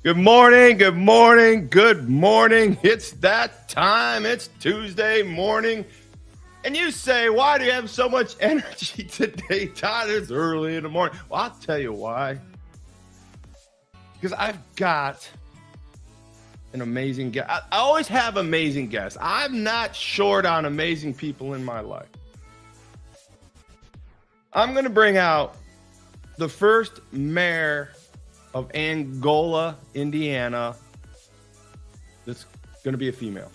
Good morning, good morning, good morning. It's that time. It's Tuesday morning. And you say, why do you have so much energy today, Todd? It's early in the morning. Well, I'll tell you why. Because I've got an amazing guest. I always have amazing guests. I'm not short on amazing people in my life. I'm going to bring out the first mayor of Angola, Indiana, that's going to be a female.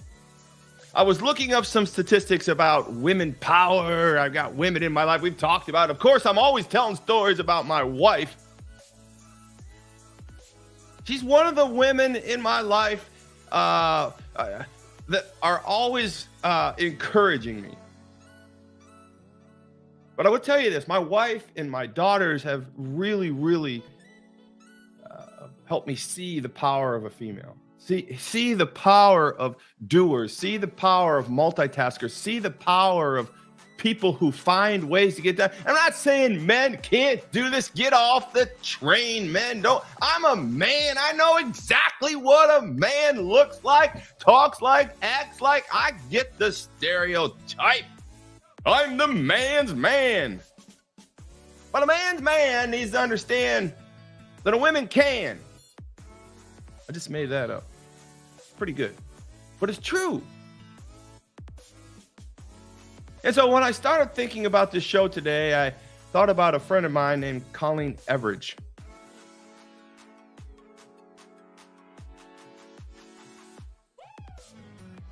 I was looking up some statistics about women power. I've got women in my life. We've talked about it. Of course, I'm always telling stories about my wife. She's one of the women in my life that are always encouraging me. But I would tell you this, my wife and my daughters have really helped me see the power of a female. See the power of doers. See the power of multitaskers. See the power of people who find ways to get done. I'm not saying men can't do this. Get off the train, men. Don't. I'm a man. I know exactly what a man looks like, talks like, acts like. I get the stereotype. I'm the man's man. But a man's man needs to understand that a woman can. I just made that up. Pretty good. But it's true. And so when I started thinking about this show today, I thought about a friend of mine named Colleen Everage.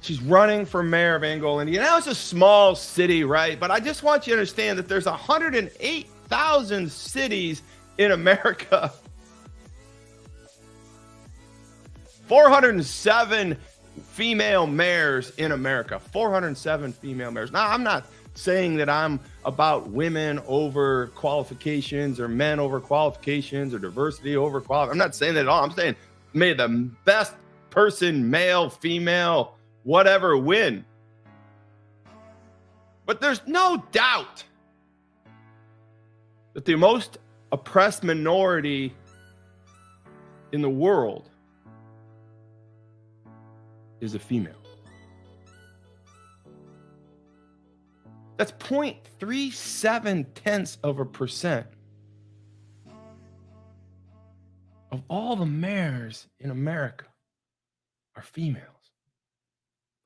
She's running for mayor of Angola, Indiana. Now, it's a small city, right? But I just want you to understand that there's 108,000 cities in America. 407 female mayors in America. 407 female mayors. Now, I'm not saying that I'm about women over qualifications or men over qualifications or diversity over qualifications. I'm not saying that at all. I'm saying may the best person, male, female, whatever, win. But there's no doubt that the most oppressed minority in the world is a female. That's 0.37% of all the mayors in America are females.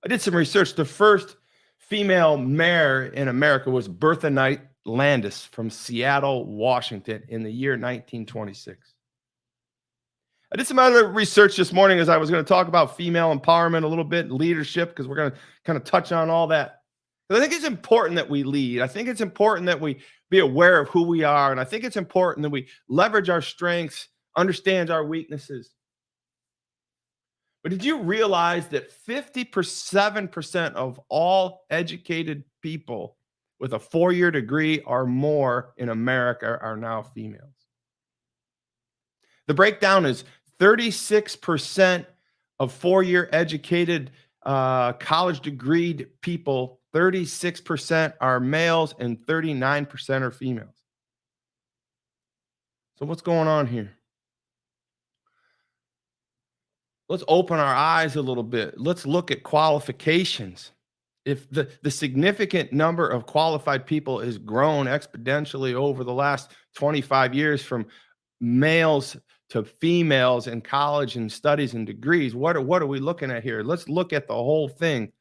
I did some research. The first female mayor in America was Bertha Knight Landis from Seattle, Washington in the year 1926. I did some other research this morning as I was going to talk about female empowerment a little bit, leadership, because we're going to kind of touch on all that. But I think it's important that we lead. I think it's important that we be aware of who we are. And I think it's important that we leverage our strengths, understand our weaknesses. But did you realize that 57% of all educated people with a 4-year degree or more in America are now females? The breakdown is 36% of 4-year educated college degreed people, 36% are males and 39% are females. So what's going on here? Let's open our eyes a little bit. Let's look at qualifications. If the significant number of qualified people has grown exponentially over the last 25 years from males to females in college and studies and degrees, what are we looking at here? Let's look at the whole thing.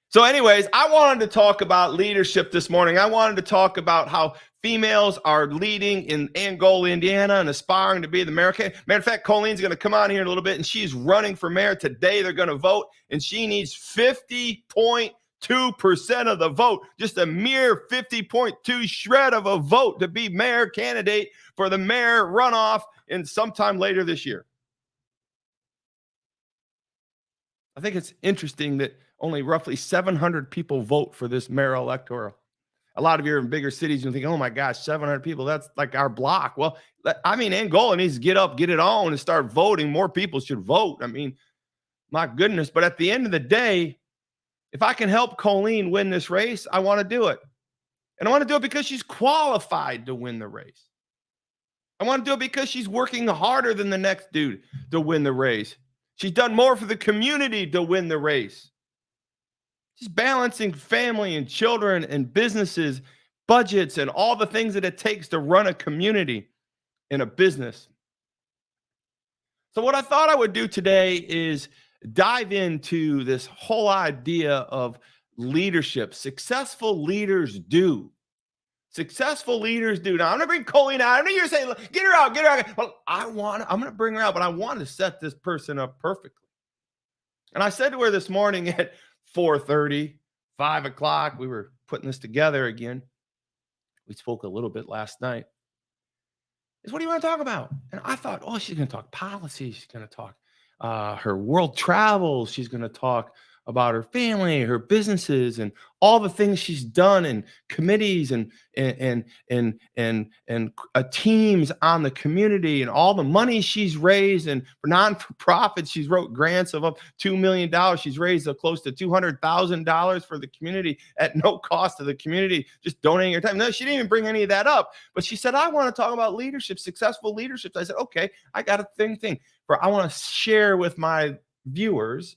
So anyways, I wanted to talk about leadership this morning. I wanted to talk about how females are leading in Angola, Indiana, and aspiring to be the mayor. Matter of fact, Colleen's going to come on here in a little bit, and she's running for mayor. Today they're going to vote, and she needs 50.2% of the vote, just a mere 50.2 shred of a vote to be mayor candidate for the mayor runoff in sometime later this year. I think it's interesting that only roughly 700 people vote for this mayor electoral. A lot of you are in bigger cities and think, oh my gosh, 700 people, that's like our block. Well, I mean, Angola needs to get up, get it on, and start voting. More people should vote. I mean, my goodness. But at the end of the day, if I can help Colleen win this race, I want to do it. And I want to do it because she's qualified to win the race. I want to do it because she's working harder than the next dude to win the race. She's done more for the community to win the race. She's balancing family and children and businesses, budgets, and all the things that it takes to run a community in a business. So, what I thought I would do today is dive into this whole idea of leadership. Successful leaders do. Successful leaders do. Now, I'm going to bring Colleen out. I know you're saying, get her out, get her out. Well, I'm going to bring her out, but I want to set this person up perfectly. And I said to her this morning at 4:30, 5 o'clock, we were putting this together again. We spoke a little bit last night. Is what do you want to talk about? And I thought, oh, she's going to talk policy. She's going to talk her world travels. She's going to talk about her family, her businesses, and all the things she's done, and committees, and teams on the community, and all the money she's raised, and for non-for-profits, she's wrote grants of up $2 million. She's raised close to $200,000 for the community at no cost to the community, just donating her time. No, she didn't even bring any of that up, but she said, I want to talk about leadership, successful leadership. I said, okay, I got a thing for I want to share with my viewers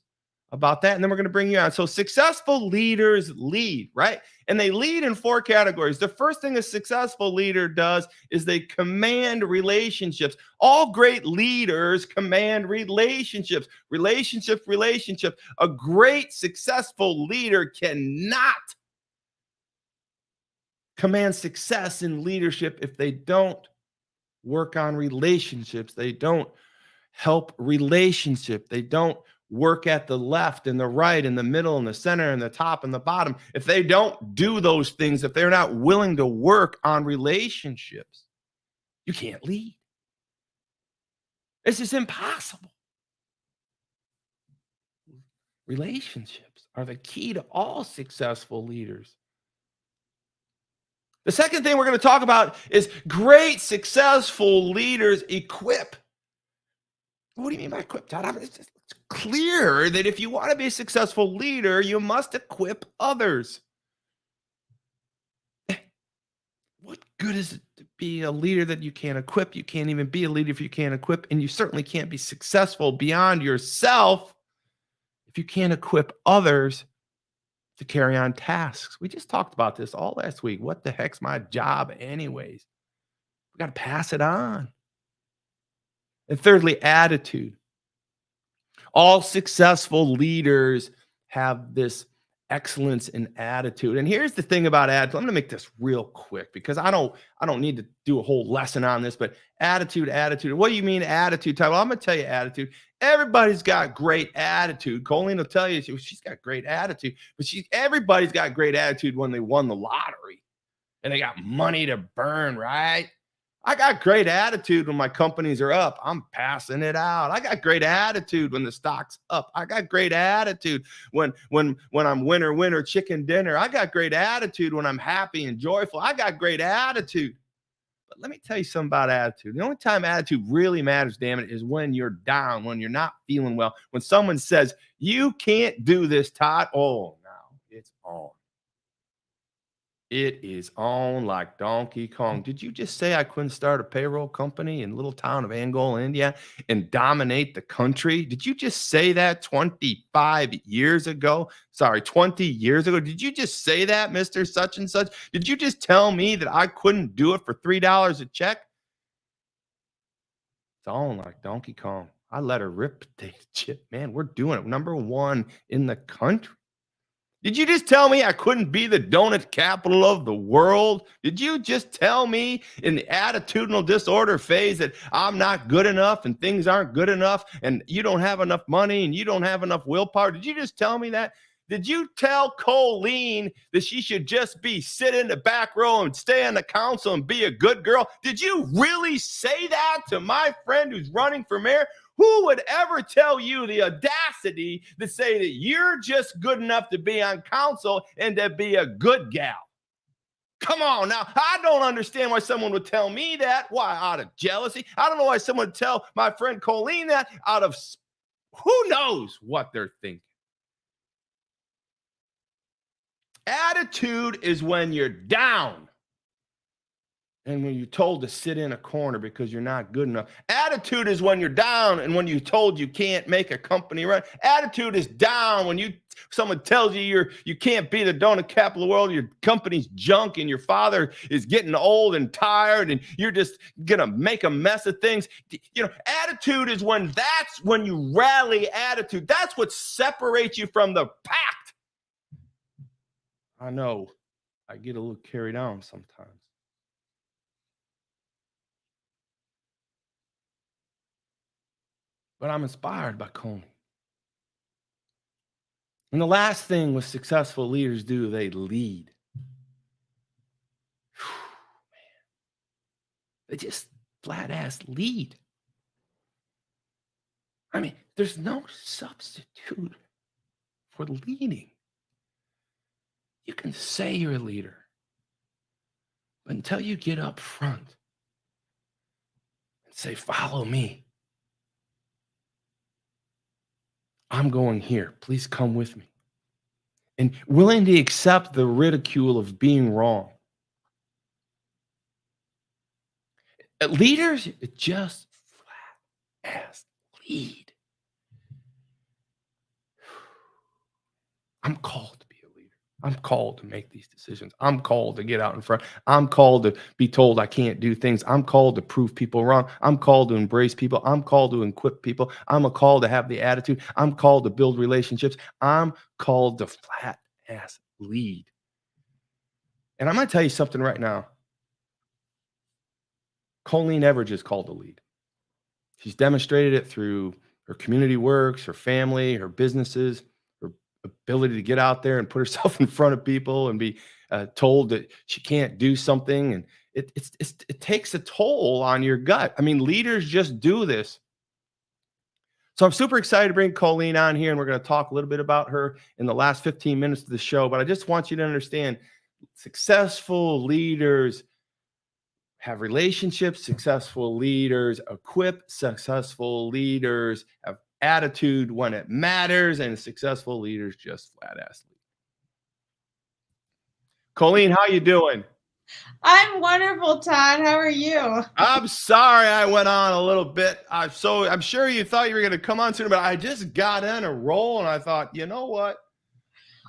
about that, and then we're going to bring you on. So successful leaders lead, right? And they lead in 4 categories. The first thing a successful leader does is they command relationships. All great leaders command relationships. Relationship. A great successful leader cannot command success in leadership if they don't work on relationships. They don't help relationship. They don't work at the left and the right and the middle and the center and the top and the bottom. If they don't do those things, if they're not willing to work on relationships, you can't lead. It's just impossible. Relationships are the key to all successful leaders. The second thing we're going to talk about is great successful leaders equip. What do you mean by equip, Todd? It's clear that if you want to be a successful leader, you must equip others. What good is it to be a leader that you can't equip? You can't even be a leader if you can't equip, and you certainly can't be successful beyond yourself if you can't equip others to carry on tasks. We just talked about this all last week. What the heck's my job anyways? We got to pass it on. And thirdly, attitude. All successful leaders have this excellence in attitude. And here's the thing about attitude. I'm going to make this real quick because I don't need to do a whole lesson on this, but attitude. What do you mean attitude, Todd? Well, I'm going to tell you attitude. Everybody's got great attitude. Colleen will tell you she's got great attitude, but everybody's got great attitude when they won the lottery and they got money to burn, right? I got great attitude when my companies are up. I'm passing it out. I got great attitude when the stock's up. I got great attitude when I'm winner chicken dinner. I got great attitude when I'm happy and joyful. I got great attitude. But let me tell you something about attitude. The only time attitude really matters, damn it, is when you're down, when you're not feeling well. When someone says, you can't do this, Todd. Oh, now it's on. It is on like Donkey Kong. Did you just say I couldn't start a payroll company in little town of Angola, India, and dominate the country? Did you just say that 25 years ago? Sorry, 20 years ago. Did you just say that, Mr. Such and Such? Did you just tell me that I couldn't do it for $3 a check? It's on like Donkey Kong. I let her rip the chip. Man, we're doing it. Number 1 in the country. Did you just tell me I couldn't be the donut capital of the world? Did you just tell me in the attitudinal disorder phase that I'm not good enough and things aren't good enough and you don't have enough money and you don't have enough willpower? Did you just tell me that? Did you tell Colleen that she should just sit in the back row and stay on the council and be a good girl? Did you really say that to my friend who's running for mayor? Who would ever tell you the audacity to say that you're just good enough to be on council and to be a good gal? Come on now. I don't understand why someone would tell me that. Why? Out of jealousy? I don't know why someone would tell my friend Colleen that out of who knows what they're thinking. Attitude is when you're down. and when you're told to sit in a corner because you're not good enough. Attitude is when you're down and when you're told you can't make a company run. Attitude is down when someone tells you can't be the donut capital of the world, your company's junk, and your father is getting old and tired, and you're just gonna make a mess of things. Attitude is that's when you rally attitude. That's what separates you from the pack. I know I get a little carried on sometimes. But I'm inspired by Colleen. And the last thing with successful leaders do, they lead. They just flat ass lead. I mean, there's no substitute for leading. You can say you're a leader, but until you get up front and say, follow me, I'm going here. Please come with me. And willing to accept the ridicule of being wrong. Leaders just flat ass lead. I'm called to be a leader. I'm called to make these decisions. I'm called to get out in front. I'm called to be told I can't do things. I'm called to prove people wrong. I'm called to embrace people. I'm called to equip people. I'm a call to have the attitude. I'm called to build relationships. I'm called to flat ass lead. And I'm going to tell you something right now. Colleen Everage is called to lead. She's demonstrated it through her community works, her family, her businesses, her ability to get out there and put herself in front of people and be told that she can't do something. And it takes a toll on your gut. I mean, leaders just do this. So I'm super excited to bring Colleen on here, and we're going to talk a little bit about her in the last 15 minutes of the show. But I just want you to understand, successful leaders have relationships, successful leaders equip, successful leaders have attitude when it matters, and successful leaders just flat ass lead. Colleen, how you doing? I'm wonderful, Todd. How are you? I'm sorry I went on a little bit. I'm sure you thought you were going to come on sooner, but I just got in a roll, and I thought, you know what?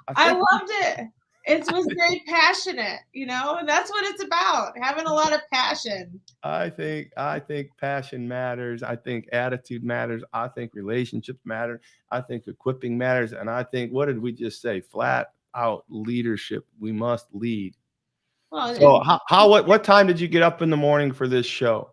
I loved it. It was very passionate, and that's what it's about, having a lot of passion. I think passion matters. I think attitude matters. I think relationships matter. I think equipping matters. And I think, what did we just say? Flat out leadership. We must lead. Well, so what time did you get up in the morning for this show?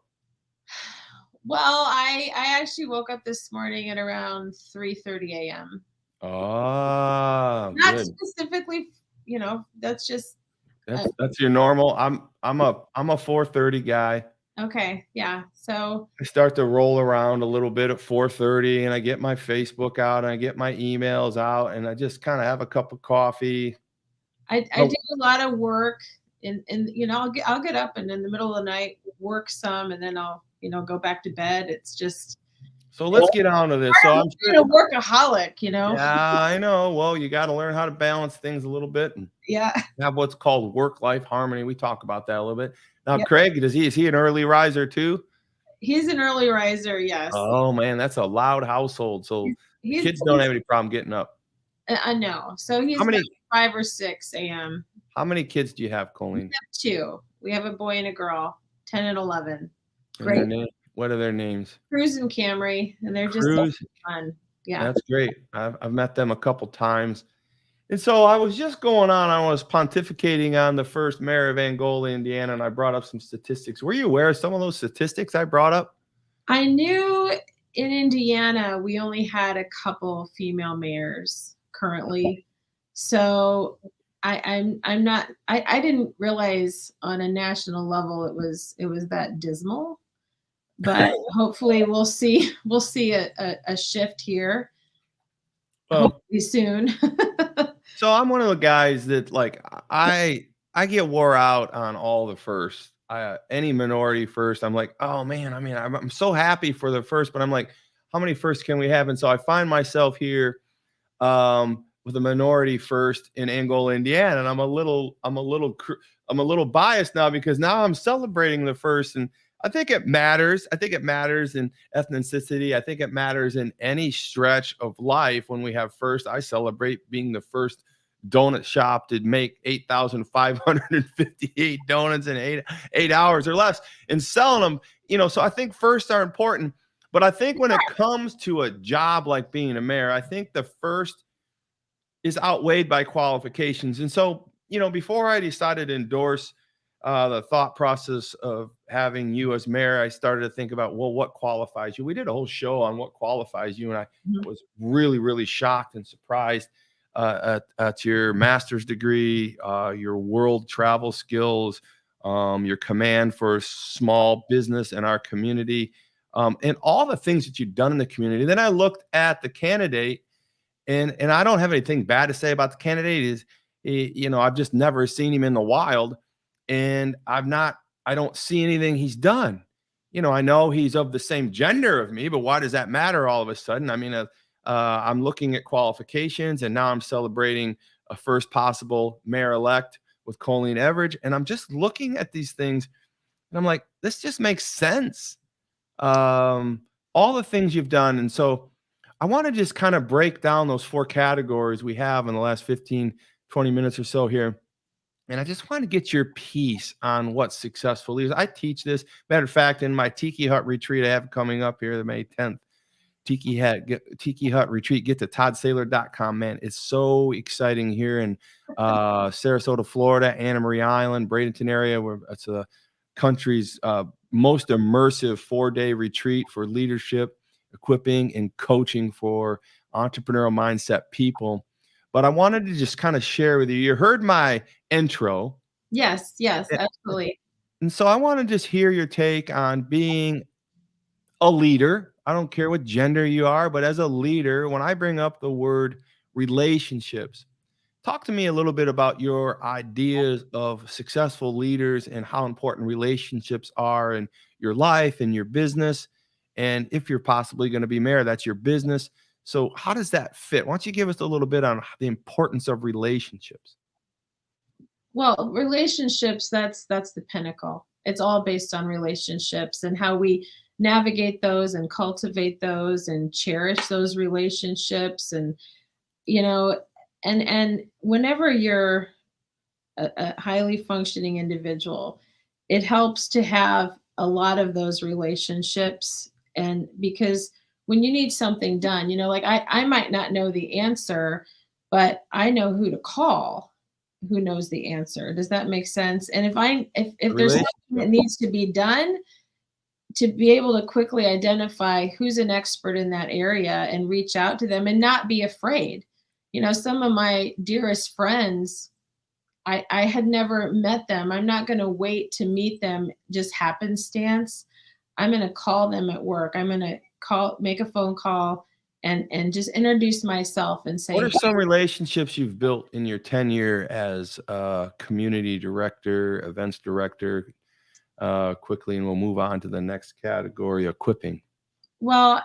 Well, I actually woke up this morning at around 3:30 a.m. Oh, not good. Specifically, that's just that's your normal. I'm a 4:30 guy. Okay, yeah. So I start to roll around a little bit at 4:30, and I get my Facebook out, and I get my emails out, and I just kind of have a cup of coffee. I do a lot of work, and I'll get up and in the middle of the night work some, and then I'll go back to bed. It's just. So let's get on to this. So I'm a workaholic, Yeah, I know. Well, you got to learn how to balance things a little bit and have what's called work-life harmony. We talk about that a little bit. Now, Craig, is he an early riser too? He's an early riser, yes. Oh man, that's a loud household. So kids don't have any problem getting up. I know. So he's 5 or 6 a.m. How many kids do you have, Colleen? We have 2. We have a boy and a girl, 10 and 11. Great. And what are their names? Cruz and Camry, and they're just so fun. Yeah, that's great. I've met them a couple times. And so I was just going on. I was pontificating on the first mayor of Angola, Indiana, and I brought up some statistics. Were you aware of some of those statistics I brought up? I knew in Indiana we only had a couple female mayors currently, so I didn't realize on a national level it was that dismal. But hopefully we'll see a shift here. Hopefully soon. So I'm one of the guys that I get wore out on all the first, any minority first. I'm like, oh man, I mean, I'm so happy for the first, but I'm like, how many firsts can we have? And so I find myself here with a minority first in Angola, Indiana, and I'm a little biased now because now I'm celebrating the first, and I think it matters. I think it matters in ethnicity. I think it matters in any stretch of life when we have first. I celebrate being the first donut shop to make 8,558 donuts in eight hours or less and selling them. So I think firsts are important. But I think when it comes to a job like being a mayor, I think the first is outweighed by qualifications. And so, before I decided to endorse the thought process of having you as mayor, I started to think about, well, what qualifies you? We did a whole show on what qualifies you, and I was really, really shocked and surprised at your master's degree, your world travel skills, your command for small business in our community, and all the things that you've done in the community. Then I looked at the candidate, and I don't have anything bad to say about the candidate. I've just never seen him in the wild, and I don't see anything he's done. I know he's of the same gender of me, but why does that matter all of a sudden? I mean, I'm looking at qualifications, and now I'm celebrating a first possible mayor-elect with Colleen Everage, and I'm just looking at these things, and I'm like, this just makes sense. All the things you've done, and so I want to just kind of break down those 4 categories we have in the last 15, 20 minutes or so here. And I just want to get your piece on what successful leaders. I teach this. Matter of fact, in my Tiki Hut retreat I have coming up here, the May 10th, Tiki Hut retreat, get to toddsaylor.com, man. It's so exciting here in Sarasota, Florida, Anna Marie Island, Bradenton area, where it's the country's most immersive 4-day retreat for leadership, equipping, and coaching for entrepreneurial mindset people. But I wanted to just kind of share with you. You heard my intro. Yes, absolutely. And so I want to just hear your take on being a leader. I don't care what gender you are, but as a leader, when I bring up the word relationships, talk to me a little bit about your ideas of successful leaders and how important relationships are in your life and your business. And if you're possibly going to be mayor, that's your business. So how does that fit? Why don't you give us a little bit on the importance of relationships? Well, relationships, that's the pinnacle. It's all based on relationships and how we navigate those and cultivate those and cherish those relationships. And and whenever you're a highly functioning individual, it helps to have a lot of those relationships. And because when you need something done, like I might not know the answer, but I know who to call, who knows the answer. Does that make sense? And if there's something that needs to be done, to be able to quickly identify who's an expert in that area and reach out to them and not be afraid. Some of my dearest friends, I had never met them. I'm not going to wait to meet them just happenstance. I'm going to call them at work. I'm going to make a phone call and just introduce myself and say, what are some relationships you've built in your tenure as a community director, events director, quickly, and we'll move on to the next category, equipping? Well,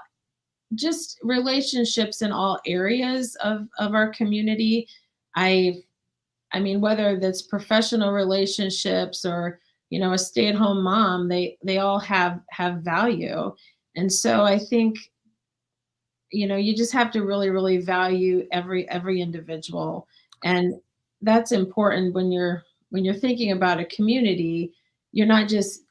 just relationships in all areas of our community. I mean, whether that's professional relationships or, a stay-at-home mom, they all have value. And so I think, you just have to really, really value every individual. And that's important when you're thinking about a community. You're not just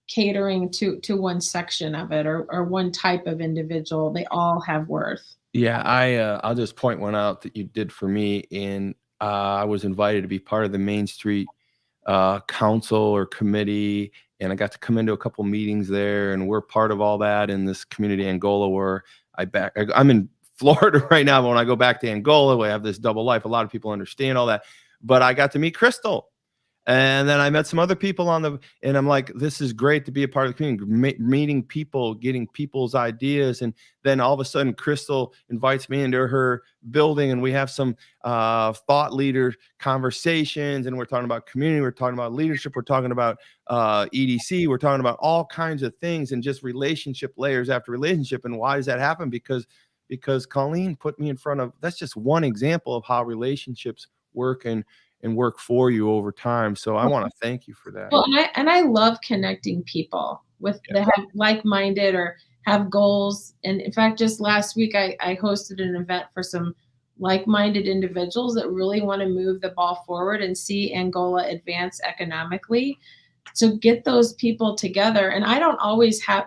catering to one section of it or one type of individual. They all have worth. Yeah, I'll just point one out that you did for me. I was invited to be part of the Main Street council or committee, and I got to come into a couple meetings there, and we're part of all that in this community, Angola, where I'm in Florida right now, but when I go back to Angola, we have this double life. A lot of people understand all that, but I got to meet Crystal. And then I met some other people and I'm like, this is great to be a part of the community, meeting people, getting people's ideas. And then all of a sudden, Crystal invites me into her building, and we have some thought leader conversations. And we're talking about community, we're talking about leadership, we're talking about EDC, we're talking about all kinds of things, and just relationship layers after relationship. And why does that happen? Because because Colleen put me in front of, that's just one example of how relationships work and work for you over time. So I want to thank you for that. Well, and I love connecting people with Yeah. that have like-minded or have goals. And in fact, just last week, I hosted an event for some like-minded individuals that really want to move the ball forward and see Angola advance economically. So get those people together. And I don't always have,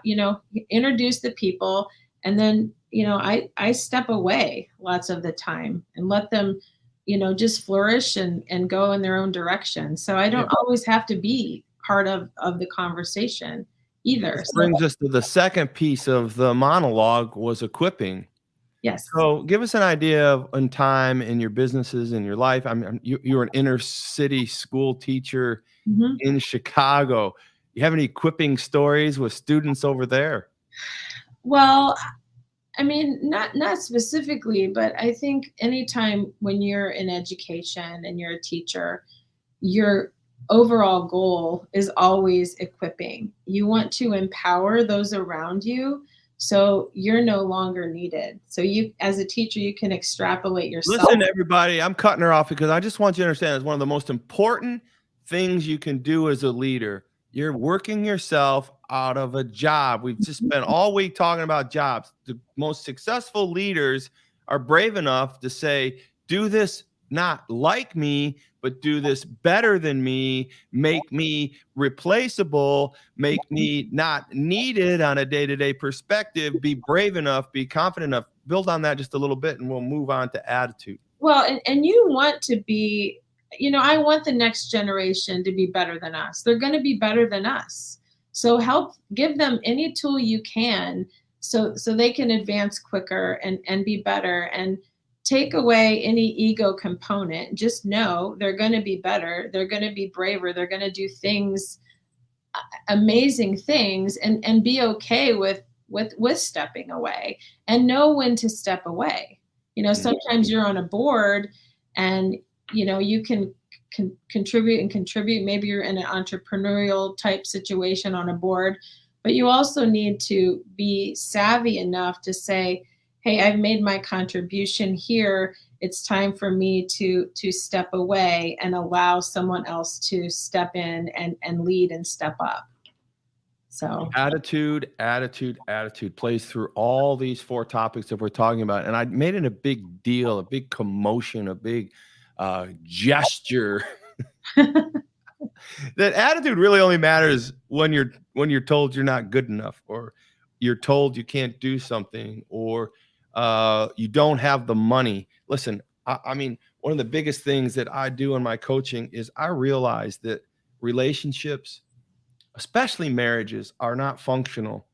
introduce the people, and then, I step away lots of the time and let them, just flourish and go in their own direction. So I Yeah. don't always have to be part of the conversation either. This So brings us to the second piece of the monologue, was equipping. yes. So give us an idea of in time in your businesses, in your life. You were an inner city school teacher Mhm. in Chicago. You have any equipping stories with students over there? Well, I mean, not specifically, but I think anytime when you're in education and you're a teacher, your overall goal is always equipping. You want to empower those around you so you're no longer needed. So you, as a teacher, you can extrapolate yourself. Listen, everybody, I'm cutting her off because I just want you to understand it's one of the most important things you can do as a leader. You're working yourself out of a job. We've just spent all week talking about jobs. The most successful leaders are brave enough to say, do this not like me, but do this better than me, make me replaceable, make me not needed on a day-to-day perspective, be brave enough, be confident enough. Build on that just a little bit and we'll move on to attitude. Well, and you want to be, I want the next generation to be better than us. They're going to be better than us. So help give them any tool you can so they can advance quicker and be better, and take away any ego component. Just know they're going to be better. They're going to be braver. They're going to do things, amazing things, and be okay with stepping away, and know when to step away. Sometimes you're on a board and you can contribute and contribute. Maybe you're in an entrepreneurial type situation on a board, but you also need to be savvy enough to say, hey, I've made my contribution here. It's time for me to step away and allow someone else to step in and lead and step up. So Attitude, attitude, attitude plays through all these four topics that we're talking about. And I made it a big deal, a big commotion, a big gesture that attitude really only matters when you're told you're not good enough, or you're told you can't do something, or you don't have the money. Listen, I mean, one of the biggest things that I do in my coaching is I realize that relationships, especially marriages, are not functional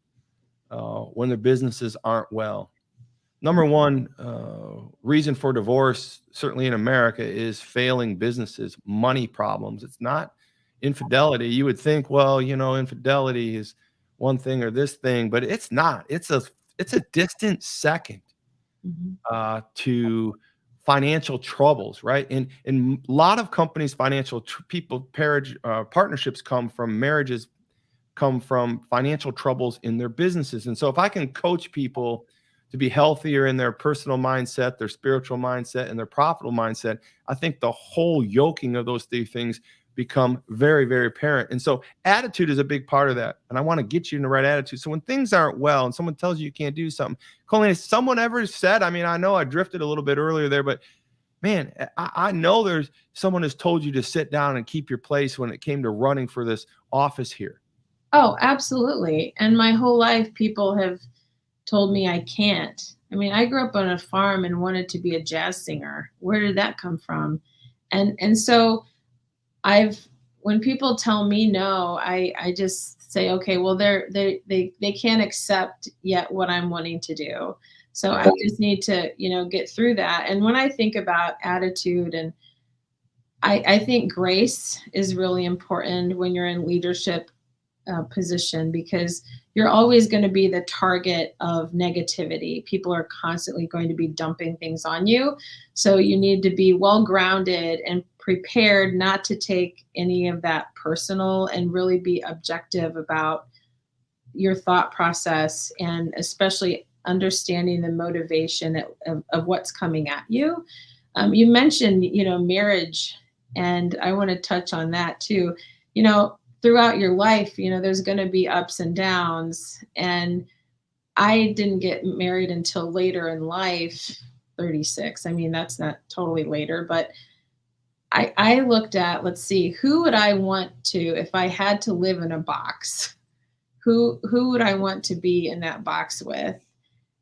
when their businesses aren't well. Number one reason for divorce, certainly in America, is failing businesses, money problems. It's not infidelity. You would think, well, infidelity is one thing or this thing, but it's not. It's a distant second mhm. to financial troubles, right? In a lot of companies, financial partnerships come from marriages, come from financial troubles in their businesses. And so if I can coach people to be healthier in their personal mindset, their spiritual mindset, and their profitable mindset, I think the whole yoking of those three things become very, very apparent. And so attitude is a big part of that. And I want to get you in the right attitude. So when things aren't well and someone tells you you can't do something, Colleen, has someone ever said, I mean, I know I drifted a little bit earlier there, but man, I know there's someone has told you to sit down and keep your place when it came to running for this office here. Oh, absolutely. And my whole life, people have told me I can't. I mean, I grew up on a farm and wanted to be a jazz singer. Where did that come from? And so when people tell me no, I just say, okay, well, they can't accept yet what I'm wanting to do. So I just need to, get through that. And when I think about attitude, and I think grace is really important when you're in leadership position, because you're always going to be the target of negativity. People are constantly going to be dumping things on you. So you need to be well grounded and prepared not to take any of that personal, and really be objective about your thought process, and especially understanding the motivation of what's coming at you. You mentioned, marriage, and I want to touch on that too. Throughout your life, there's going to be ups and downs. And I didn't get married until later in life, 36. I mean, that's not totally later, but I looked at, let's see, who would I want to, if I had to live in a box, who would I want to be in that box with?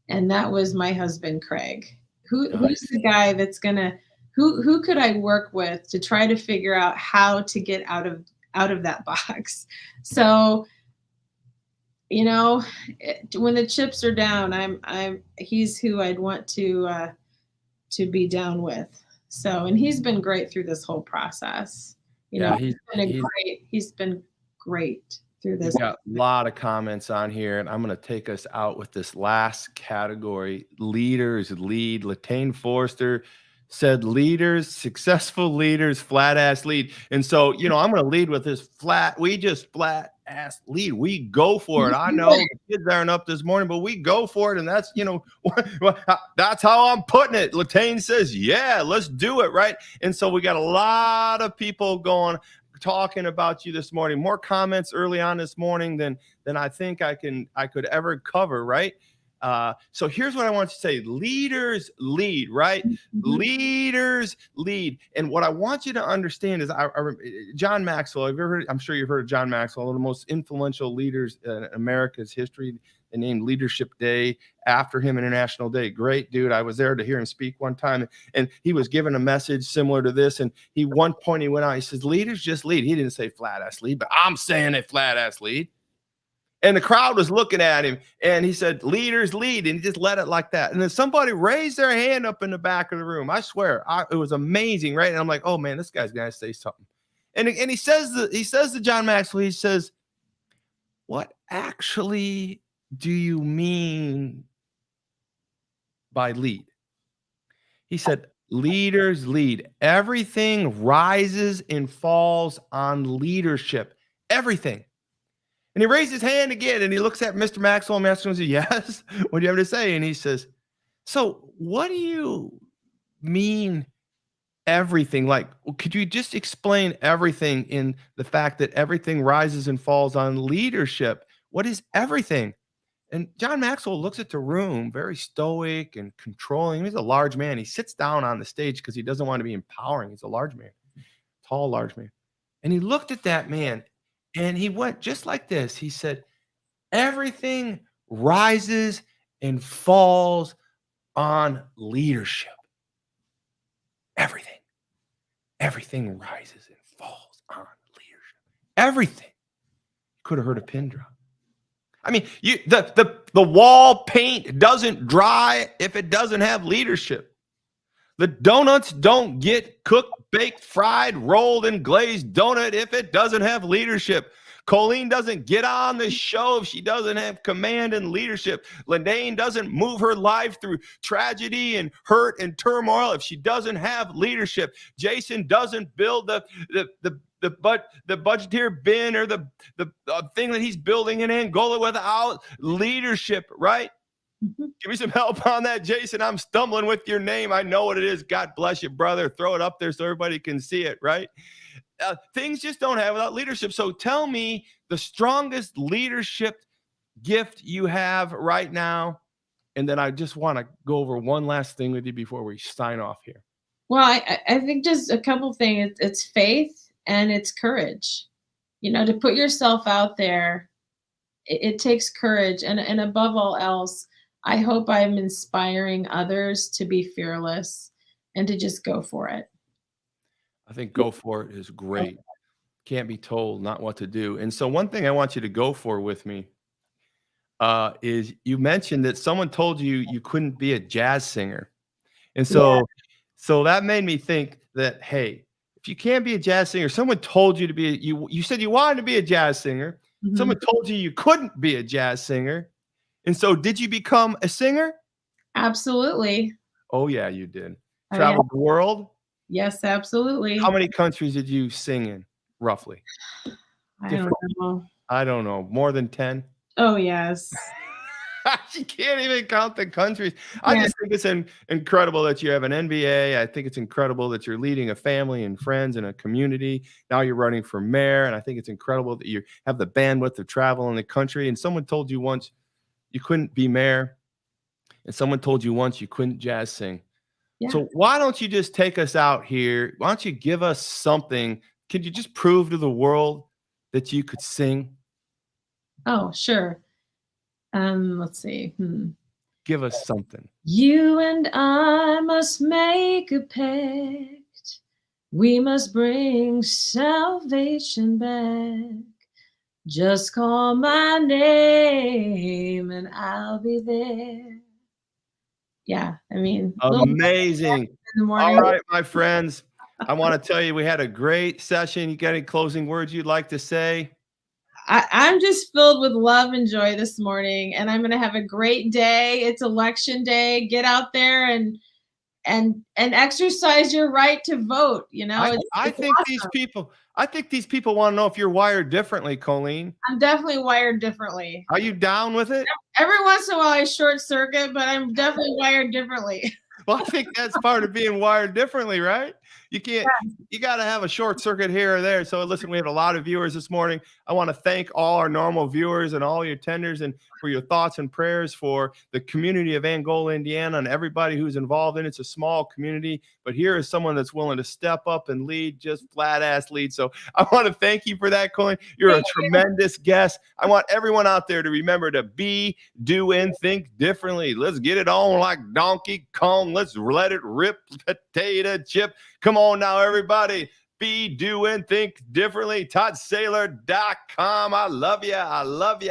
And that was my husband, Craig. Who's the guy that's gonna, who could I work with to try to figure out how to get out of that box? So, when the chips are down, he's who I'd want to be down with. So, and he's been great through this whole process. Yeah, he's been great through this. We've got a lot of comments on here, and I'm going to take us out with this last category. Leaders lead. Latane Forrester said leaders, successful leaders, flat ass lead. And so, I'm going to lead with this flat ass lead. We go for it. I know the kids aren't up this morning, but we go for it. And that's, that's how I'm putting it. Latane says, yeah, let's do it. Right. And so we got a lot of people talking about you this morning, more comments early on this morning than I think I could ever cover. Right. So here's what I want to say. Leaders lead, right? Mm-hmm. Leaders lead. And what I want you to understand is John Maxwell, I'm sure you've heard of John Maxwell, one of the most influential leaders in America's history. They named Leadership Day after him, International Day. Great dude. I was there to hear him speak one time, and he was given a message similar to this. And one point he went out, he says, leaders just lead. He didn't say flat ass lead, but I'm saying it flat ass lead. And the crowd was looking at him, and he said, leaders lead, and he just let it like that. And then somebody raised their hand up in the back of the room. I swear, it was amazing, right? And I'm like, oh man, this guy's gonna say something. And he says to John Maxwell, he says, what actually do you mean by lead? He said, leaders lead. Everything rises and falls on leadership. Everything. And he raised his hand again, and he looks at Mr. Maxwell, and Maxwell says, yes, what do you have to say? And he says, so what do you mean everything? Like, could you just explain everything in the fact that everything rises and falls on leadership? What is everything? And John Maxwell looks at the room, very stoic and controlling. He's a large man. He sits down on the stage because he doesn't want to be empowering. He's a large man, tall, large man. And he looked at that man, and he went just like this. He said, everything rises and falls on leadership. Everything. Everything rises and falls on leadership. Everything. You could have heard a pin drop. I mean, the wall paint doesn't dry if it doesn't have leadership. The donuts don't get cooked, baked, fried, rolled, and glazed donut if it doesn't have leadership. Colleen doesn't get on the show if she doesn't have command and leadership. Latane doesn't move her life through tragedy and hurt and turmoil if she doesn't have leadership. Jason doesn't build the budgeteer bin or the thing that he's building in Angola without leadership, right? Mm-hmm. Give me some help on that, Jason. I'm stumbling with your name. I know what it is. God bless you, brother. Throw it up there so everybody can see it, right? Things just don't have without leadership. So tell me the strongest leadership gift you have right now. And then I just want to go over one last thing with you before we sign off here. Well, I think just a couple things. It's faith and it's courage. To put yourself out there, it takes courage. And above all else, I hope I'm inspiring others to be fearless and to just go for it. I think go for it is great. Can't be told not what to do. And so one thing I want you to go for with me is you mentioned that someone told you you couldn't be a jazz singer. And so that made me think that, hey, if you can't be a jazz singer, someone told you to be, you said you wanted to be a jazz singer. Mm-hmm. Someone told you couldn't be a jazz singer. And so did you become a singer? Absolutely. Oh, yeah, you did. Traveled the world? Yes, absolutely. How many countries did you sing in, roughly? I don't know. I don't know. More than 10? Oh, yes. She can't even count the countries. I Yeah. just think it's incredible that you have an MBA. I think it's incredible that you're leading a family and friends and a community. Now you're running for mayor, and I think it's incredible that you have the bandwidth of travel in the country. And someone told you once you couldn't be mayor, and someone told you once you couldn't jazz sing. Yeah. So why don't you just take us out here? Why don't you give us something? Could you just prove to the world that you could sing? Oh, sure. Let's see. Give us something. You and I must make a pact. We must bring salvation back. Just call my name and I'll be there. Yeah, I mean, Amazing. in the All morning. right, my friends. I want to tell you we had a great session. You got any closing words you'd like to say? I'm just filled with love and joy this morning, and I'm going to have a great day. It's election day. Get out there and exercise your right to vote. You know, I it's think awesome. these people want to know if you're wired differently, Colleen. I'm definitely wired differently. Are you down with it? Every once in a while, I short circuit, but I'm definitely wired differently. Well, I think that's part of being wired differently, right? You can't, you got to have a short circuit here or there. So listen, we have a lot of viewers this morning. I want to thank all our normal viewers and all your attenders and for your thoughts and prayers for the community of Angola, Indiana, and everybody who's involved in it. It's a small community, but here is someone that's willing to step up and lead, just flat ass lead. So I want to thank you for that, Colleen. You're a tremendous guest. I want everyone out there to remember to be, do, and think differently. Let's get it on like Donkey Kong. Let's let it rip, potato chip. Come on now, everybody. Be, do, and think differently. ToddSailor.com. I love you. I love you.